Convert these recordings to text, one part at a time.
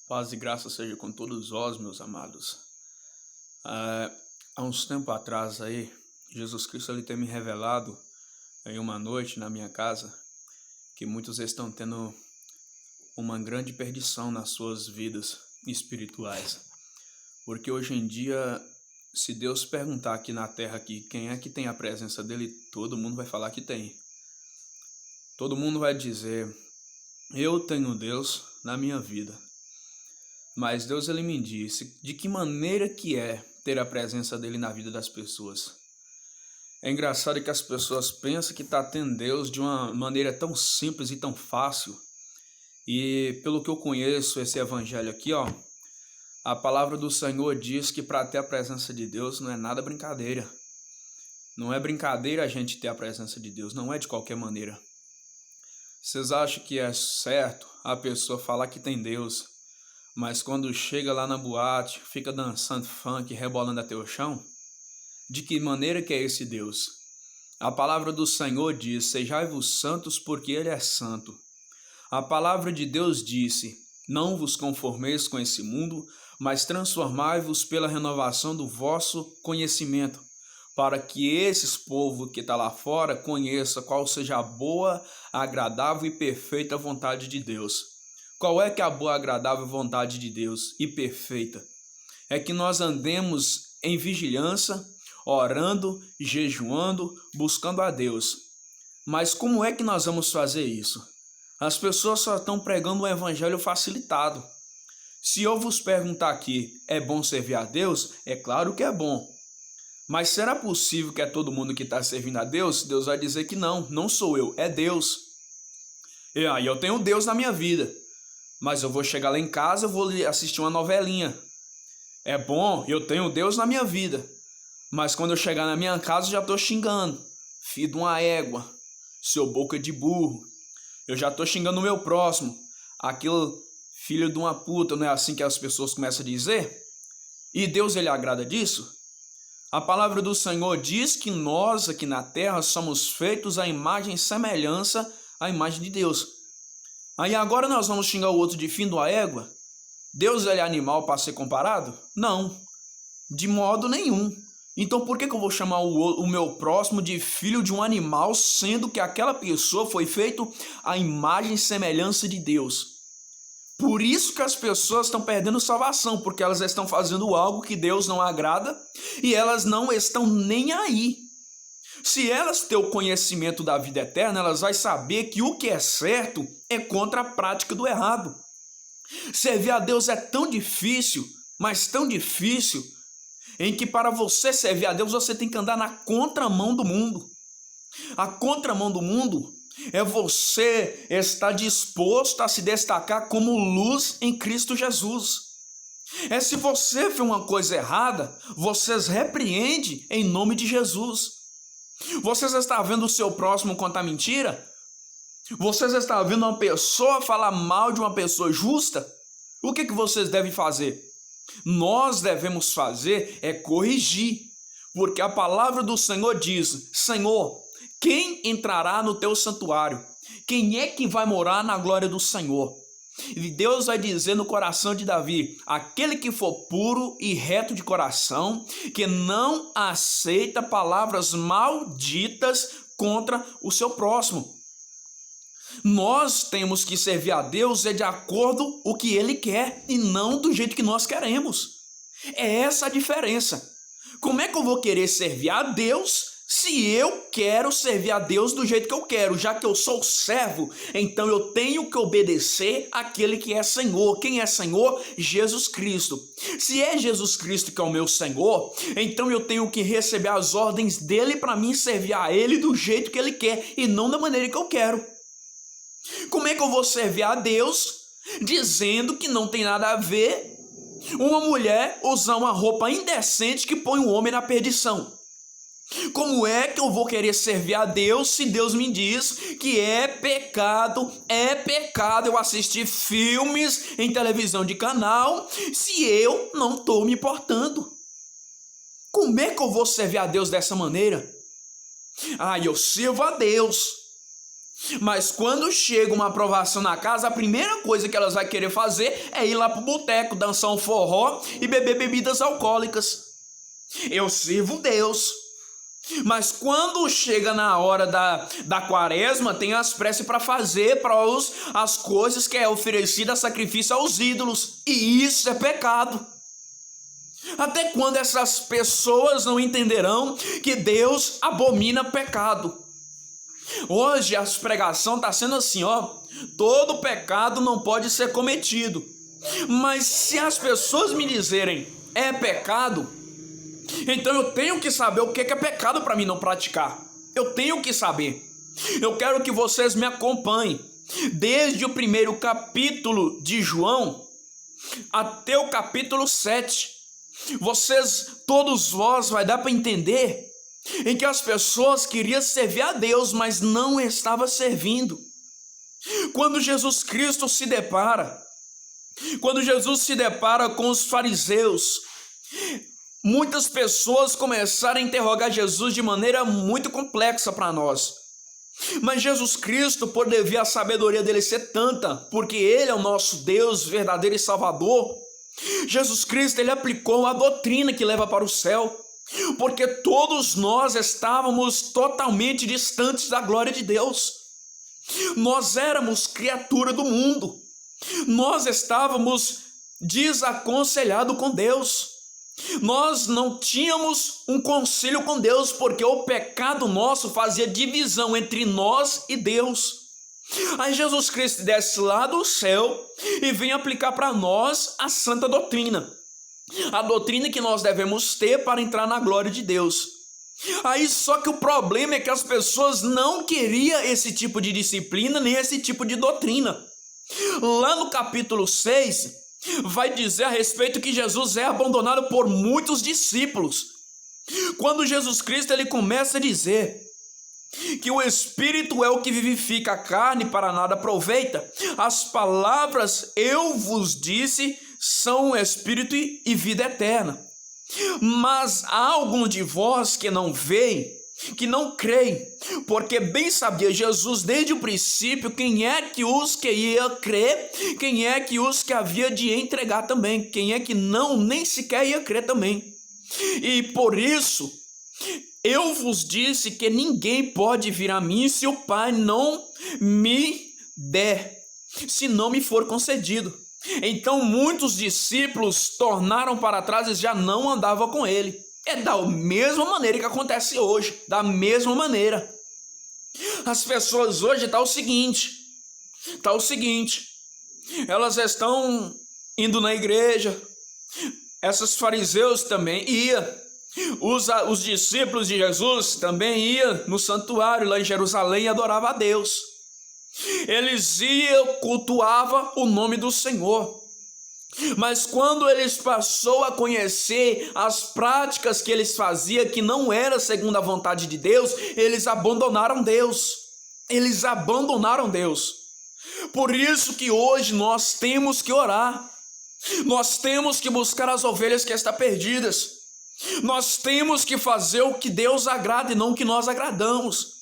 Paz e graça seja com todos vós, meus amados. Há uns tempos atrás aí, Jesus Cristo ele tem me revelado em uma noite na minha casa que muitos estão tendo uma grande perdição nas suas vidas espirituais. Porque hoje em dia, se Deus perguntar aqui na terra aqui, quem é que tem a presença dele, todo mundo vai falar que tem. Todo mundo vai dizer, eu tenho Deus na minha vida. Mas Deus ele me disse de que maneira que é ter a presença dele na vida das pessoas. É engraçado que as pessoas pensam que está tendo Deus de uma maneira tão simples e tão fácil. E pelo que eu conheço esse evangelho aqui, a palavra do Senhor diz que para ter a presença de Deus não é nada brincadeira. Não é brincadeira a gente ter a presença de Deus, não é de qualquer maneira. Vocês acham que é certo a pessoa falar que tem Deus, mas quando chega lá na boate, fica dançando funk, rebolando até o chão? De que maneira que é esse Deus? A palavra do Senhor diz, sejai-vos santos porque Ele é santo. A palavra de Deus disse, não vos conformeis com esse mundo, mas transformai-vos pela renovação do vosso conhecimento, para que esses povos que está lá fora conheçam qual seja a boa, agradável e perfeita vontade de Deus. Qual é que é a boa, agradável vontade de Deus e perfeita? É que nós andemos em vigilância, orando, jejuando, buscando a Deus. Mas como é que nós vamos fazer isso? As pessoas só estão pregando um evangelho facilitado. Se eu vos perguntar aqui, é bom servir a Deus? É claro que é bom. Mas será possível que é todo mundo que está servindo a Deus? Deus vai dizer que não sou eu, é Deus. E aí eu tenho Deus na minha vida. Mas eu vou chegar lá em casa, eu vou assistir uma novelinha. É bom, eu tenho Deus na minha vida. Mas quando eu chegar na minha casa, já estou xingando. Filho de uma égua, seu boca de burro. Eu já estou xingando o meu próximo. Aquele filho de uma puta, não é assim que as pessoas começam a dizer? E Deus, ele agrada disso? A palavra do Senhor diz que nós aqui na terra somos feitos à imagem e semelhança à imagem de Deus. Aí agora nós vamos xingar o outro de filho de uma égua? Deus ele é animal para ser comparado? Não, de modo nenhum. Então por que eu vou chamar o meu próximo de filho de um animal, sendo que aquela pessoa foi feita à imagem e semelhança de Deus? Por isso que as pessoas estão perdendo salvação, porque elas estão fazendo algo que Deus não agrada e elas não estão nem aí. Se elas têm o conhecimento da vida eterna, elas vão saber que o que é certo é contra a prática do errado. Servir a Deus é tão difícil, mas tão difícil, em que para você servir a Deus, você tem que andar na contramão do mundo. A contramão do mundo é você estar disposto a se destacar como luz em Cristo Jesus. É se você vê uma coisa errada, vocês repreendem em nome de Jesus. Vocês estão vendo o seu próximo contar mentira? Vocês estão vendo uma pessoa falar mal de uma pessoa justa? O que vocês devem fazer? Nós devemos fazer é corrigir, porque a palavra do Senhor diz, Senhor, quem entrará no teu santuário? Quem é que vai morar na glória do Senhor? E Deus vai dizer no coração de Davi, aquele que for puro e reto de coração, que não aceita palavras malditas contra o seu próximo. Nós temos que servir a Deus de acordo com o que Ele quer e não do jeito que nós queremos. É essa a diferença. Como é que eu vou querer servir a Deus se eu quero servir a Deus do jeito que eu quero? Já que eu sou servo, então eu tenho que obedecer àquele que é Senhor. Quem é Senhor? Jesus Cristo. Se é Jesus Cristo que é o meu Senhor, então eu tenho que receber as ordens dele para mim servir a Ele do jeito que Ele quer e não da maneira que eu quero. Como é que eu vou servir a Deus dizendo que não tem nada a ver uma mulher usar uma roupa indecente que põe um homem na perdição? Como é que eu vou querer servir a Deus se Deus me diz que é pecado eu assistir filmes em televisão de canal se eu não estou me importando? Como é que eu vou servir a Deus dessa maneira? Eu sirvo a Deus Mas quando chega uma aprovação na casa, a primeira coisa que elas vão querer fazer é ir lá pro boteco, dançar um forró e beber bebidas alcoólicas. Eu sirvo Deus. Mas quando chega na hora da quaresma, tem as preces para fazer as coisas que é oferecida a sacrifício aos ídolos. E isso é pecado. Até quando essas pessoas não entenderão que Deus abomina pecado? Hoje a pregação está sendo assim, todo pecado não pode ser cometido. Mas se as pessoas me dizerem é pecado, então eu tenho que saber o que é pecado para mim não praticar. Eu tenho que saber. Eu quero que vocês me acompanhem desde o primeiro capítulo de João até o capítulo 7. Todos vós, vai dar para entender em que as pessoas queriam servir a Deus, mas não estavam servindo. Quando Jesus se depara com os fariseus, muitas pessoas começaram a interrogar Jesus de maneira muito complexa para nós. Mas Jesus Cristo, por devido à sabedoria dele ser tanta, porque ele é o nosso Deus verdadeiro e Salvador, Jesus Cristo ele aplicou a doutrina que leva para o céu. Porque todos nós estávamos totalmente distantes da glória de Deus. Nós éramos criatura do mundo. Nós estávamos desaconselhados com Deus. Nós não tínhamos um concílio com Deus, porque o pecado nosso fazia divisão entre nós e Deus. Aí Jesus Cristo desce lá do céu e vem aplicar para nós a santa doutrina. A doutrina que nós devemos ter para entrar na glória de Deus. Aí só que o problema é que as pessoas não queriam esse tipo de disciplina, nem esse tipo de doutrina. Lá no capítulo 6, vai dizer a respeito que Jesus é abandonado por muitos discípulos. Quando Jesus Cristo ele começa a dizer que o Espírito é o que vivifica a carne, para nada aproveita, as palavras eu vos disse são Espírito e vida eterna. Mas há alguns de vós que não veem, que não creem, porque bem sabia Jesus desde o princípio quem é que os que ia crer, quem é que os que havia de entregar também, quem é que não nem sequer ia crer também. E por isso eu vos disse que ninguém pode vir a mim se o Pai não me der, se não me for concedido. Então muitos discípulos tornaram para trás e já não andavam com ele. É da mesma maneira que acontece hoje, da mesma maneira. As pessoas hoje tá o seguinte, elas estão indo na igreja, esses fariseus também iam, os discípulos de Jesus também iam no santuário lá em Jerusalém e adoravam a Deus. Eles iam, cultuavam o nome do Senhor. Mas quando eles passou a conhecer as práticas que eles faziam, que não era segundo a vontade de Deus, eles abandonaram Deus. Por isso que hoje nós temos que orar. Nós temos que buscar as ovelhas que estão perdidas. Nós temos que fazer o que Deus agrada e não o que nós agradamos.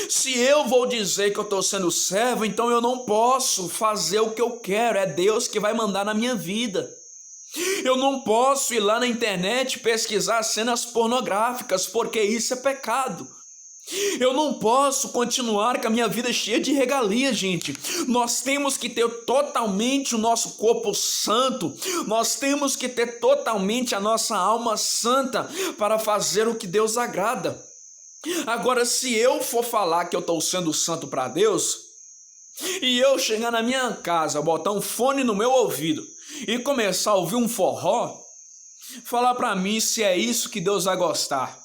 Se eu vou dizer que eu estou sendo servo, então eu não posso fazer o que eu quero, é Deus que vai mandar na minha vida. Eu não posso ir lá na internet pesquisar cenas pornográficas, porque isso é pecado. Eu não posso continuar com a minha vida cheia de regalias, gente. Nós temos que ter totalmente o nosso corpo santo, nós temos que ter totalmente a nossa alma santa para fazer o que Deus agrada. Agora, se eu for falar que eu estou sendo santo para Deus, e eu chegar na minha casa, botar um fone no meu ouvido e começar a ouvir um forró, falar para mim se é isso que Deus vai gostar.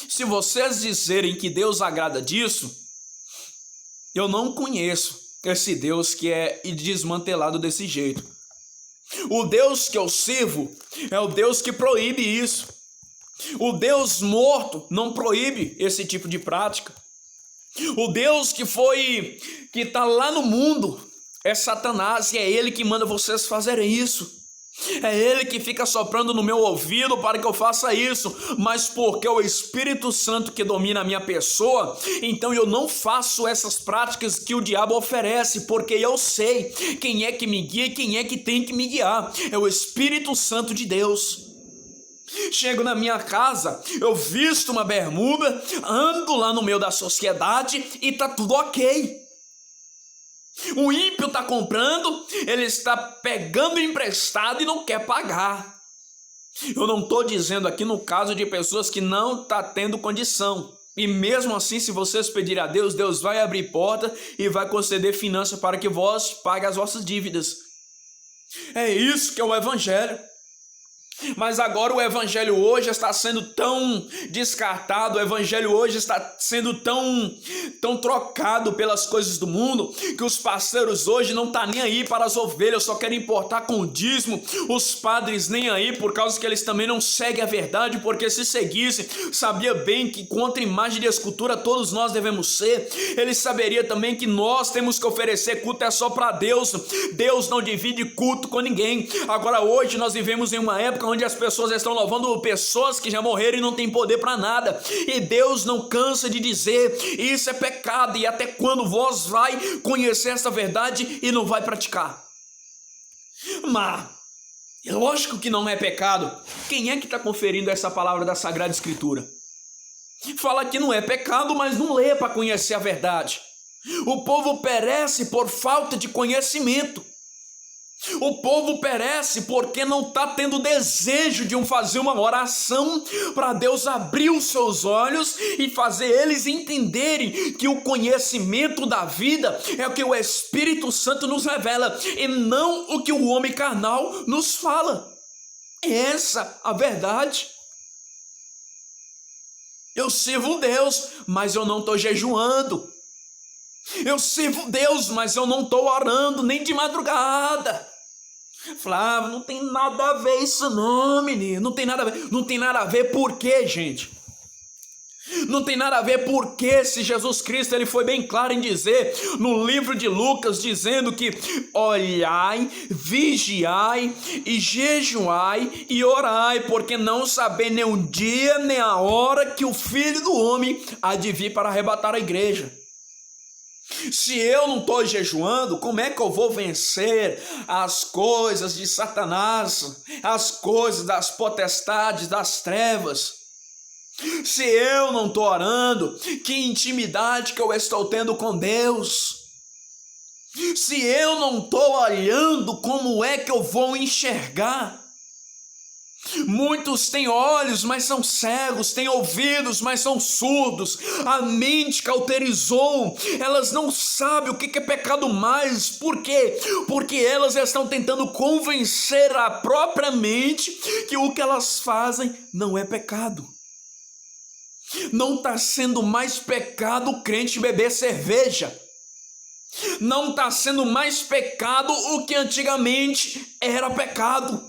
Se vocês dizerem que Deus agrada disso, eu não conheço esse Deus que é desmantelado desse jeito. O Deus que eu sirvo é o Deus que proíbe isso. O Deus morto não proíbe esse tipo de prática. O Deus que está lá no mundo é Satanás, e é ele que manda vocês fazerem isso. É Ele que fica soprando no meu ouvido para que eu faça isso, mas porque é o Espírito Santo que domina a minha pessoa, então eu não faço essas práticas que o diabo oferece, porque eu sei quem é que me guia e quem é que tem que me guiar. É o Espírito Santo de Deus. Chego na minha casa, eu visto uma bermuda, ando lá no meio da sociedade e tá tudo ok. O ímpio está comprando, ele está pegando emprestado e não quer pagar. Eu não estou dizendo aqui no caso de pessoas que não estão tendo condição. E mesmo assim, se vocês pedirem a Deus, Deus vai abrir porta e vai conceder finança para que vós paguem as vossas dívidas. É isso que é o Evangelho. Mas agora o evangelho hoje está sendo tão descartado, o evangelho hoje está sendo tão trocado pelas coisas do mundo, que os parceiros hoje não estão nem aí para as ovelhas, só querem importar com o dízimo. Os padres nem aí, por causa que eles também não seguem a verdade, porque se seguissem, sabia bem que contra imagem de escultura todos nós devemos ser. Ele saberia também que nós temos que oferecer culto é só para Deus. Deus não divide culto com ninguém. Agora hoje nós vivemos em uma época onde as pessoas estão louvando pessoas que já morreram e não têm poder para nada, e Deus não cansa de dizer: isso é pecado, e até quando vós vai conhecer essa verdade e não vai praticar? Mas é lógico que não é pecado. Quem é que está conferindo essa palavra da Sagrada Escritura? Fala que não é pecado, mas não lê para conhecer a verdade. O povo perece por falta de conhecimento. O povo perece porque não está tendo desejo de fazer uma oração para Deus abrir os seus olhos e fazer eles entenderem que o conhecimento da vida é o que o Espírito Santo nos revela e não o que o homem carnal nos fala. Essa a verdade. Eu sirvo Deus, mas eu não estou jejuando. Eu sirvo Deus, mas eu não estou orando nem de madrugada. Flávio, não tem nada a ver isso não, menino. Não tem nada a ver. Não tem nada a ver por quê, gente? Não tem nada a ver porque se Jesus Cristo ele foi bem claro em dizer no livro de Lucas, dizendo que olhai, vigiai e jejuai e orai, porque não sabei nem o dia nem a hora que o Filho do Homem há de vir para arrebatar a igreja. Se eu não estou jejuando, como é que eu vou vencer as coisas de Satanás, as coisas das potestades, das trevas? Se eu não estou orando, que intimidade que eu estou tendo com Deus? Se eu não estou olhando, como é que eu vou enxergar? Muitos têm olhos, mas são cegos, têm ouvidos, mas são surdos, a mente cauterizou, elas não sabem o que é pecado mais. Por quê? Porque elas estão tentando convencer a própria mente que o que elas fazem não é pecado. Não está sendo mais pecado o crente beber cerveja. Não está sendo mais pecado o que antigamente era pecado.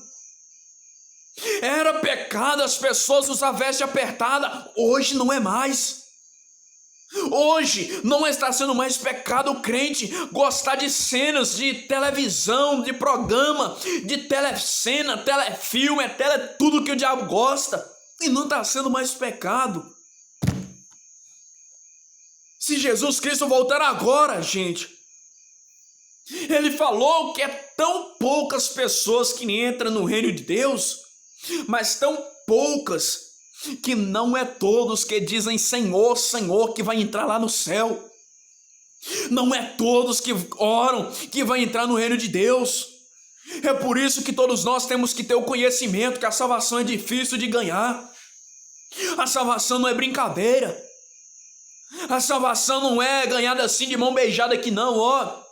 Era pecado as pessoas usar veste apertada, hoje não é mais. Hoje não está sendo mais pecado o crente gostar de cenas de televisão, de programa, de telecena, telefilme, tudo que o diabo gosta. E não está sendo mais pecado. Se Jesus Cristo voltar agora, gente, ele falou que é tão poucas pessoas que entram no reino de Deus, mas tão poucas que não é todos que dizem Senhor, Senhor que vai entrar lá no céu. Não é todos que oram que vai entrar no reino de Deus. É por isso que todos nós temos que ter o conhecimento que a salvação é difícil de ganhar. A salvação não é brincadeira. A salvação não é ganhada assim de mão beijada aqui não, ó.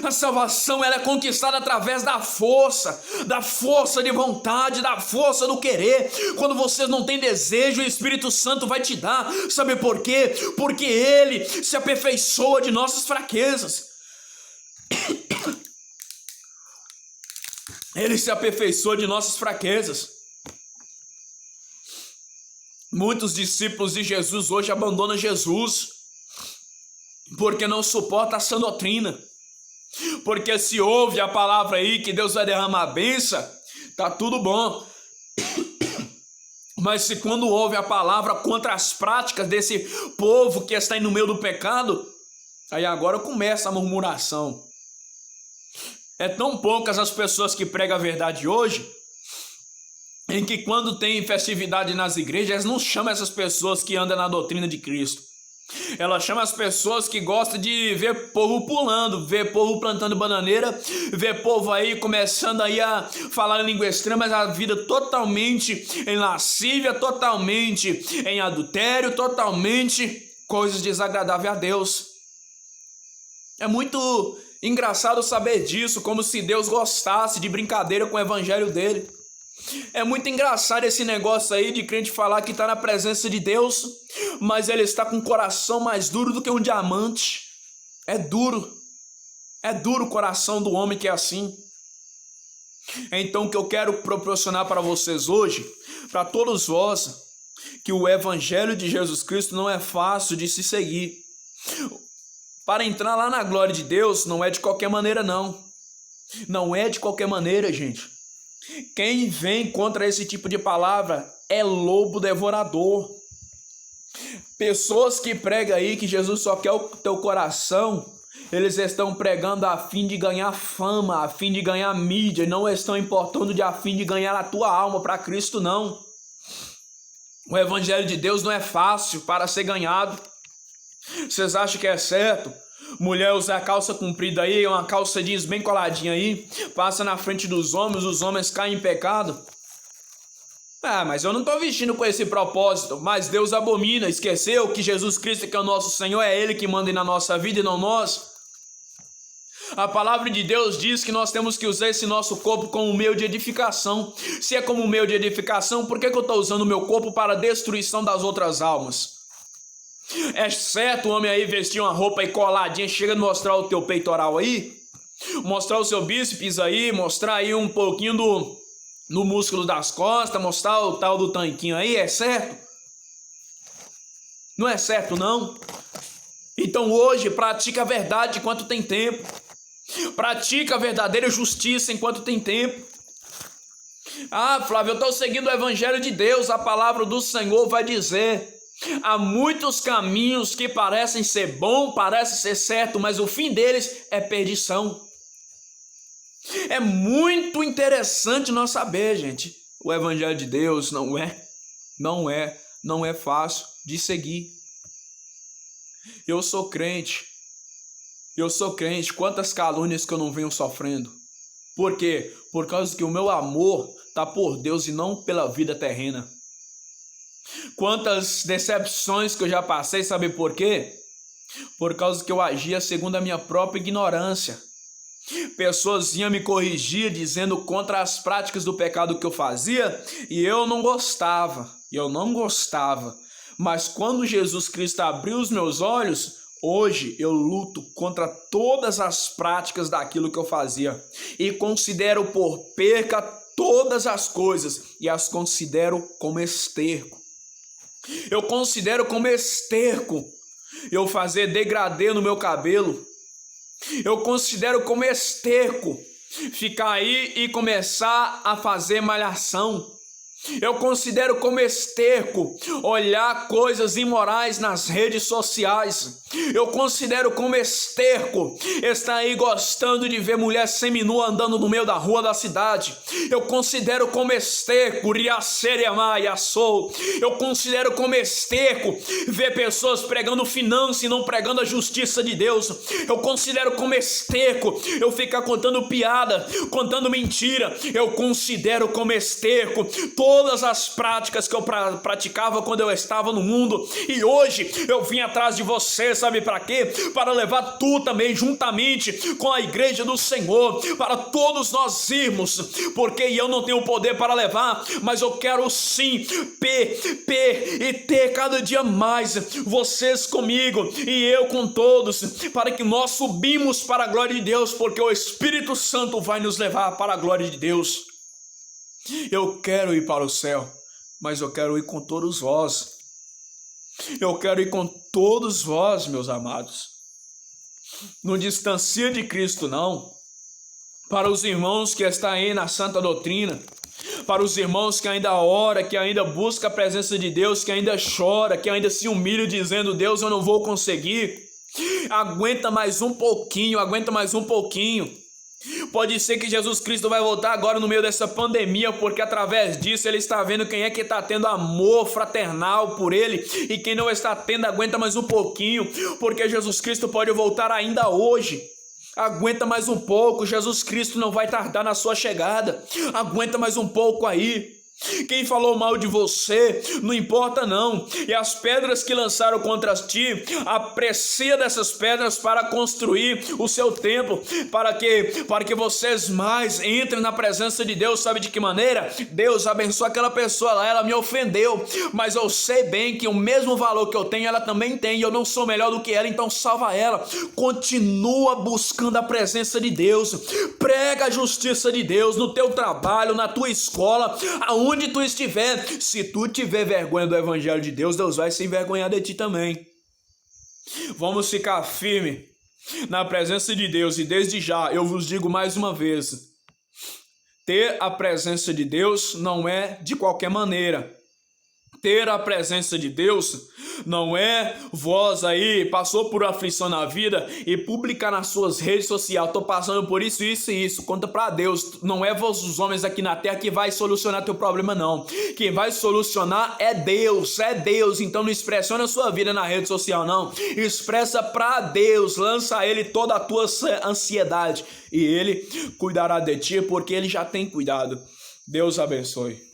A salvação ela é conquistada através da força de vontade, da força do querer. Quando você não tem desejo, o Espírito Santo vai te dar. Sabe por quê? Porque Ele se aperfeiçoa de nossas fraquezas. Ele se aperfeiçoa de nossas fraquezas. Muitos discípulos de Jesus hoje abandonam Jesus porque não suportam a sã doutrina. Porque se ouve a palavra aí que Deus vai derramar a bênção, tá tudo bom. Mas se quando ouve a palavra contra as práticas desse povo que está aí no meio do pecado, aí agora começa a murmuração. É tão poucas as pessoas que pregam a verdade hoje, em que quando tem festividade nas igrejas, elas não chamam essas pessoas que andam na doutrina de Cristo. Ela chama as pessoas que gostam de ver povo pulando, ver povo plantando bananeira, ver povo aí começando aí a falar em língua estranha, mas a vida totalmente em lascívia, totalmente em adultério, totalmente coisas desagradáveis a Deus. É muito engraçado saber disso, como se Deus gostasse de brincadeira com o evangelho dele. É muito engraçado esse negócio aí de crente falar que está na presença de Deus, mas ele está com o coração mais duro do que um diamante. É duro o coração do homem que é assim. Então o que eu quero proporcionar para vocês hoje, para todos vós, que o evangelho de Jesus Cristo não é fácil de se seguir. Para entrar lá na glória de Deus não é de qualquer maneira não. Não é de qualquer maneira, gente. Quem vem contra esse tipo de palavra é lobo devorador. Pessoas que pregam aí que Jesus só quer o teu coração, eles estão pregando a fim de ganhar fama, a fim de ganhar mídia, não estão importando a fim de ganhar a tua alma para Cristo, não. O evangelho de Deus não é fácil para ser ganhado. Vocês acham que é certo? Mulher usar calça comprida aí, uma calça jeans bem coladinha aí, passa na frente dos homens, os homens caem em pecado. Mas eu não estou vestindo com esse propósito, mas Deus abomina, esqueceu que Jesus Cristo, que é o nosso Senhor, é Ele que manda na nossa vida e não nós. A palavra de Deus diz que nós temos que usar esse nosso corpo como meio de edificação. Se é como meio de edificação, por que eu estou usando o meu corpo para a destruição das outras almas? É certo o homem aí vestir uma roupa aí coladinha, chega a mostrar o teu peitoral aí, mostrar o seu bíceps aí, mostrar aí um pouquinho do músculo das costas, mostrar o tal do tanquinho aí, é certo? Não é certo não? Então hoje pratica a verdade enquanto tem tempo, pratica a verdadeira justiça enquanto tem tempo. Flávio, eu estou seguindo o evangelho de Deus, a palavra do Senhor vai dizer: há muitos caminhos que parecem ser bons, parecem ser certos, mas o fim deles é perdição. É muito interessante nós saber, gente, o evangelho de Deus não é fácil de seguir. Eu sou crente, quantas calúnias que eu não venho sofrendo. Por quê? Por causa que o meu amor está por Deus e não pela vida terrena. Quantas decepções que eu já passei, sabe por quê? Por causa que eu agia segundo a minha própria ignorância. Pessoas iam me corrigir dizendo contra as práticas do pecado que eu fazia e eu não gostava. Mas quando Jesus Cristo abriu os meus olhos, hoje eu luto contra todas as práticas daquilo que eu fazia e considero por perca todas as coisas e as considero como esterco. Eu considero como esterco eu fazer degradê no meu cabelo. Eu considero como esterco ficar aí e começar a fazer malhação. Eu considero como esterco olhar coisas imorais nas redes sociais. Eu considero como esterco estar aí gostando de ver mulher seminua andando no meio da rua da cidade. Eu considero como esterco eu considero como esterco ver pessoas pregando finança e não pregando a justiça de Deus. Eu considero como esterco eu ficar contando piada, contando mentira. Eu considero como esterco todas as práticas que eu praticava quando eu estava no mundo, e hoje eu vim atrás de você, sabe para quê? Para levar tu também juntamente com a igreja do Senhor, para todos nós irmos, porque eu não tenho poder para levar, mas eu quero sim e ter cada dia mais vocês comigo e eu com todos, para que nós subimos para a glória de Deus, porque o Espírito Santo vai nos levar para a glória de Deus. Eu quero ir para o céu, mas eu quero ir com todos vós. Eu quero ir com todos vós, meus amados. Não distancia de Cristo, não. Para os irmãos que estão aí na santa doutrina, para os irmãos que ainda ora, que ainda busca a presença de Deus, que ainda chora, que ainda se humilha dizendo: Deus, eu não vou conseguir. Aguenta mais um pouquinho, aguenta mais um pouquinho. Pode ser que Jesus Cristo vai voltar agora no meio dessa pandemia, porque através disso ele está vendo quem é que está tendo amor fraternal por ele, e quem não está tendo, aguenta mais um pouquinho, porque Jesus Cristo pode voltar ainda hoje. Aguenta mais um pouco, Jesus Cristo não vai tardar na sua chegada. Aguenta mais um pouco aí. Quem falou mal de você, não importa não. E as pedras que lançaram contra ti, aprecia dessas pedras para construir o seu templo, para que vocês mais entrem na presença de Deus. Sabe de que maneira? Deus abençoa aquela pessoa lá, ela me ofendeu, mas eu sei bem que o mesmo valor que eu tenho, ela também tem, e eu não sou melhor do que ela, então salva ela. Continua buscando a presença de Deus, prega a justiça de Deus no teu trabalho, na tua escola, aonde tu estiver. Se tu tiver vergonha do evangelho de Deus, Deus vai se envergonhar de ti também. Vamos ficar firme na presença de Deus, e desde já eu vos digo mais uma vez: ter a presença de Deus não é de qualquer maneira. Ter a presença de Deus não é vós aí, passou por aflição na vida e publicar nas suas redes sociais: tô passando por isso, isso e isso. Conta pra Deus. Não é vós os homens aqui na terra que vai solucionar teu problema, não. Quem vai solucionar é Deus, é Deus. Então não expressiona a sua vida na rede social, não. Expressa pra Deus, lança a Ele toda a tua ansiedade e Ele cuidará de ti, porque Ele já tem cuidado. Deus abençoe.